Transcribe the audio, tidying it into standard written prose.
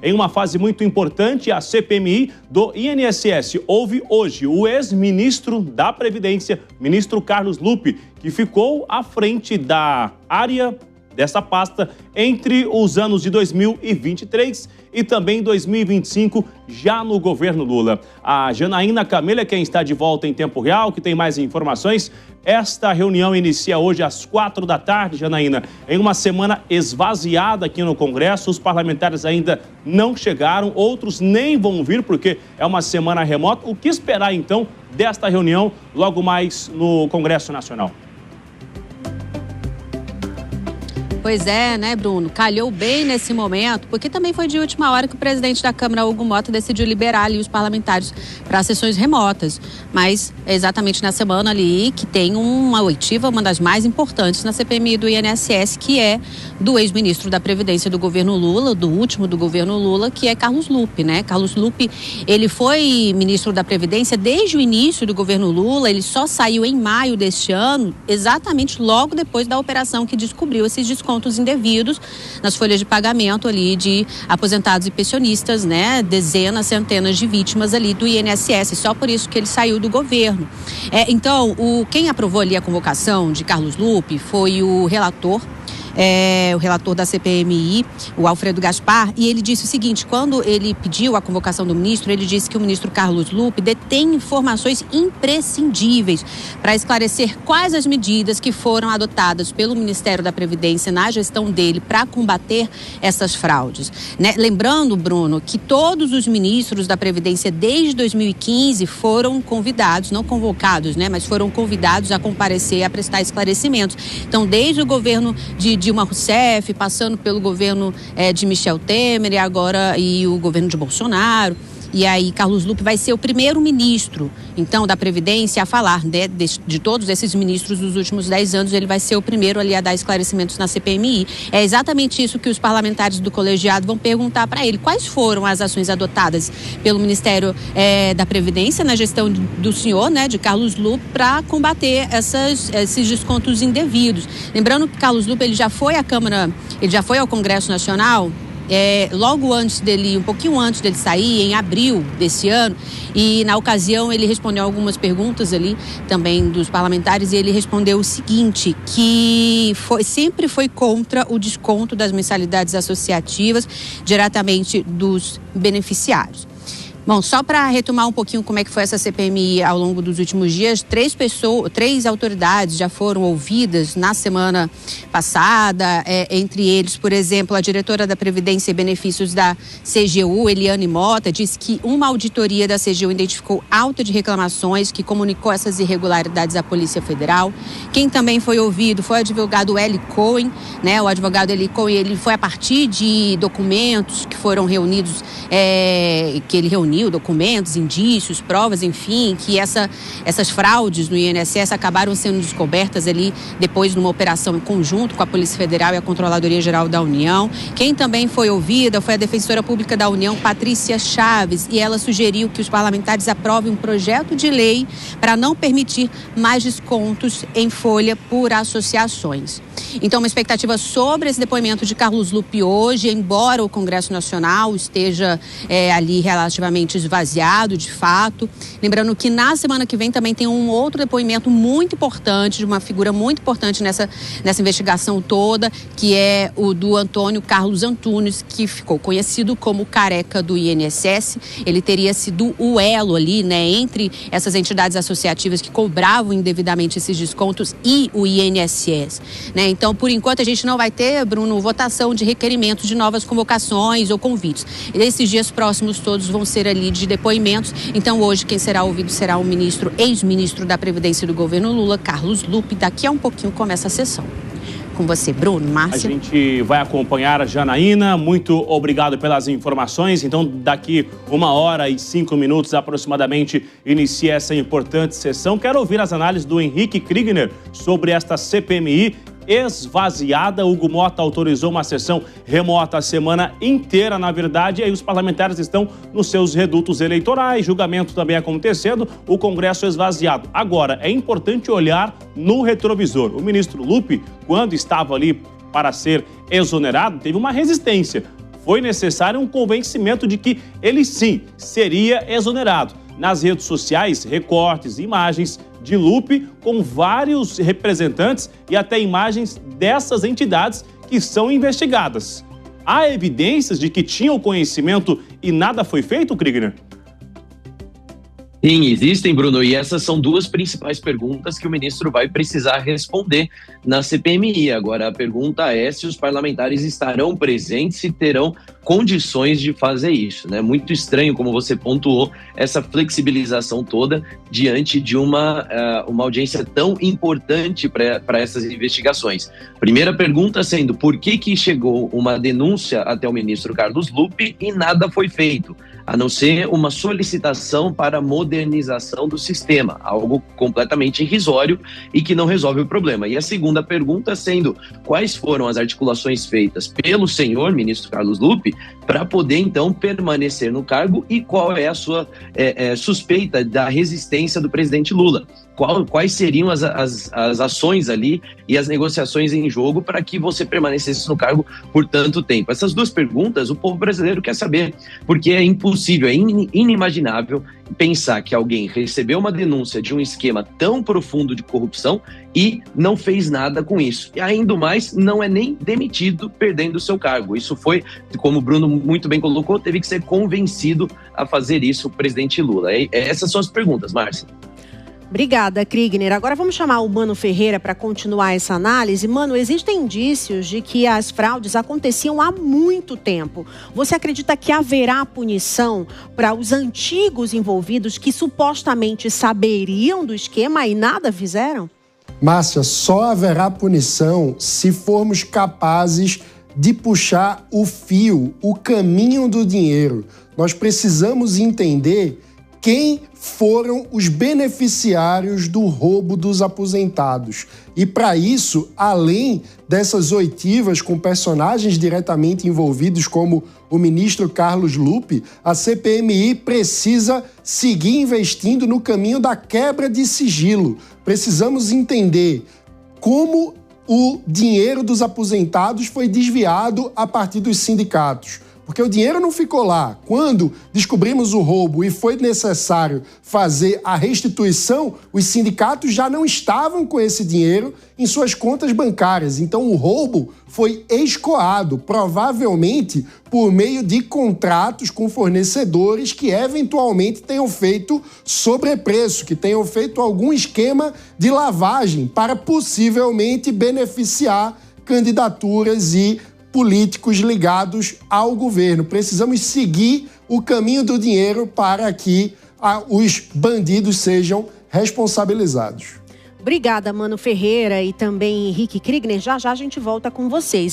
em uma fase muito importante, a CPMI do INSS. Houve hoje o ex-ministro da Previdência, ministro Carlos Lupe, que ficou à frente da área dessa pasta entre os anos de 2023 e também 2025, já no governo Lula. A Janaína Camelha, quem está de volta em tempo real, que tem mais informações. Esta reunião inicia hoje às 4 da tarde, Janaína, em uma semana esvaziada aqui no Congresso. Os parlamentares ainda não chegaram, outros nem vão vir porque é uma semana remota. O que esperar, então, desta reunião logo mais no Congresso Nacional? Pois é, né, Bruno? Calhou bem nesse momento, porque também foi de última hora que o presidente da Câmara, Hugo Mota, decidiu liberar ali os parlamentares para sessões remotas. Mas é exatamente na semana ali que tem uma oitiva, uma das mais importantes na CPMI do INSS, que é do ex-ministro da Previdência do governo Lula, do último do governo Lula, que é Carlos Lupe, né? Carlos Lupe, ele foi ministro da Previdência desde o início do governo Lula, ele só saiu em maio deste ano, exatamente logo depois da operação que descobriu esses descontos indevidos nas folhas de pagamento ali de aposentados e pensionistas, né? Dezenas, centenas de vítimas ali do INSS, só por isso que ele saiu do governo. Então, quem aprovou ali a convocação de Carlos Lupe foi o relator da CPMI, o Alfredo Gaspar, e ele disse o seguinte: quando ele pediu a convocação do ministro, ele disse que o ministro Carlos Lupe detém informações imprescindíveis para esclarecer quais as medidas que foram adotadas pelo Ministério da Previdência na gestão dele para combater essas fraudes, né? Lembrando, Bruno, que todos os ministros da Previdência desde 2015 foram convidados, não convocados, né, mas foram convidados a comparecer, a prestar esclarecimentos. Então, desde o governo de Dilma Rousseff, passando pelo governo de Michel Temer e o governo de Bolsonaro. E aí Carlos Lupe vai ser o primeiro ministro, então, da Previdência a falar, né, de todos esses ministros dos últimos 10 anos, ele vai ser o primeiro ali a dar esclarecimentos na CPMI. É exatamente isso que os parlamentares do colegiado vão perguntar para ele. Quais foram as ações adotadas pelo Ministério da Previdência na gestão do senhor, né, de Carlos Lupe, para combater esses descontos indevidos. Lembrando que Carlos Lupe, ele já foi à Câmara, ele já foi ao Congresso Nacional logo antes dele, um pouquinho antes dele sair, em abril desse ano, e na ocasião ele respondeu algumas perguntas ali também dos parlamentares, e ele respondeu o seguinte, que sempre foi contra o desconto das mensalidades associativas diretamente dos beneficiários. Bom, só para retomar um pouquinho como é que foi essa CPMI ao longo dos últimos dias, três autoridades já foram ouvidas na semana passada, entre eles, por exemplo, a diretora da Previdência e Benefícios da CGU, Eliane Mota, disse que uma auditoria da CGU identificou alta de reclamações, que comunicou essas irregularidades à Polícia Federal. Quem também foi ouvido foi o advogado Eli Cohen, né? O advogado Eli Cohen, ele foi a partir de documentos que foram reunidos, que ele reuniu documentos, indícios, provas, enfim, que essas fraudes no INSS acabaram sendo descobertas ali depois numa operação em conjunto com a Polícia Federal e a Controladoria Geral da União. Quem também foi ouvida foi a Defensora Pública da União, Patrícia Chaves, e ela sugeriu que os parlamentares aprovem um projeto de lei para não permitir mais descontos em folha por associações. Então, uma expectativa sobre esse depoimento de Carlos Lupe hoje, embora o Congresso Nacional esteja ali relativamente esvaziado, de fato. Lembrando que na semana que vem também tem um outro depoimento muito importante, de uma figura muito importante nessa investigação toda, que é o do Antônio Carlos Antunes, que ficou conhecido como Careca do INSS. Ele teria sido o elo ali, né, entre essas entidades associativas que cobravam indevidamente esses descontos e o INSS, né? Então, por enquanto, a gente não vai ter, Bruno, votação de requerimentos de novas convocações ou convites. Esses dias próximos todos vão ser ali de depoimentos. Então, hoje, quem será ouvido será o ex-ministro da Previdência do governo Lula, Carlos Lupe. Daqui a um pouquinho começa a sessão. Com você, Bruno, Márcia. A gente vai acompanhar a Janaína. Muito obrigado pelas informações. Então, daqui 1h05 aproximadamente, inicia essa importante sessão. Quero ouvir as análises do Henrique Kriegner sobre esta CPMI esvaziada. Hugo Mota autorizou uma sessão remota a semana inteira, na verdade, e aí os parlamentares estão nos seus redutos eleitorais, julgamento também acontecendo, o Congresso esvaziado. Agora, é importante olhar no retrovisor. O ministro Lupe, quando estava ali para ser exonerado, teve uma resistência. foi necessário um convencimento de que ele sim seria exonerado. Nas redes sociais, recortes e imagens de Lupi com vários representantes e até imagens dessas entidades que são investigadas. Há evidências de que tinham conhecimento e nada foi feito, Kriegner? Sim, existem, Bruno, e essas são duas principais perguntas que o ministro vai precisar responder na CPMI. Agora, a pergunta é se os parlamentares estarão presentes e terão condições de fazer isso, né? Muito estranho, como você pontuou, essa flexibilização toda diante de uma audiência tão importante para essas investigações. Primeira pergunta sendo, por que chegou uma denúncia até o ministro Carlos Lupi e nada foi feito? A não ser uma solicitação para a modernização do sistema, algo completamente irrisório e que não resolve o problema. E a segunda pergunta sendo, quais foram as articulações feitas pelo senhor ministro Carlos Lupi para poder, então, permanecer no cargo e qual é a sua suspeita da resistência do presidente Lula? Quais seriam as ações ali e as negociações em jogo para que você permanecesse no cargo por tanto tempo? Essas duas perguntas o povo brasileiro quer saber, porque é impossível, é inimaginável pensar que alguém recebeu uma denúncia de um esquema tão profundo de corrupção e não fez nada com isso. E ainda mais, não é nem demitido perdendo o seu cargo. Isso foi, como o Bruno muito bem colocou, teve que ser convencido a fazer isso o presidente Lula. Essas são as perguntas, Márcia. Obrigada, Kriegner. Agora vamos chamar o Mano Ferreira para continuar essa análise. Mano, existem indícios de que as fraudes aconteciam há muito tempo. Você acredita que haverá punição para os antigos envolvidos que supostamente saberiam do esquema e nada fizeram? Márcia, só haverá punição se formos capazes de puxar o fio, o caminho do dinheiro. Nós precisamos entender quem foram os beneficiários do roubo dos aposentados. E para isso, além dessas oitivas com personagens diretamente envolvidos como o ministro Carlos Lupi, a CPMI precisa seguir investindo no caminho da quebra de sigilo. Precisamos entender como o dinheiro dos aposentados foi desviado a partir dos sindicatos. Porque o dinheiro não ficou lá. Quando descobrimos o roubo e foi necessário fazer a restituição, os sindicatos já não estavam com esse dinheiro em suas contas bancárias. Então o roubo foi escoado, provavelmente por meio de contratos com fornecedores que eventualmente tenham feito sobrepreço, que tenham feito algum esquema de lavagem para possivelmente beneficiar candidaturas e políticos ligados ao governo. Precisamos seguir o caminho do dinheiro para que os bandidos sejam responsabilizados. Obrigada, Mano Ferreira e também Henrique Kriegner. Já a gente volta com vocês.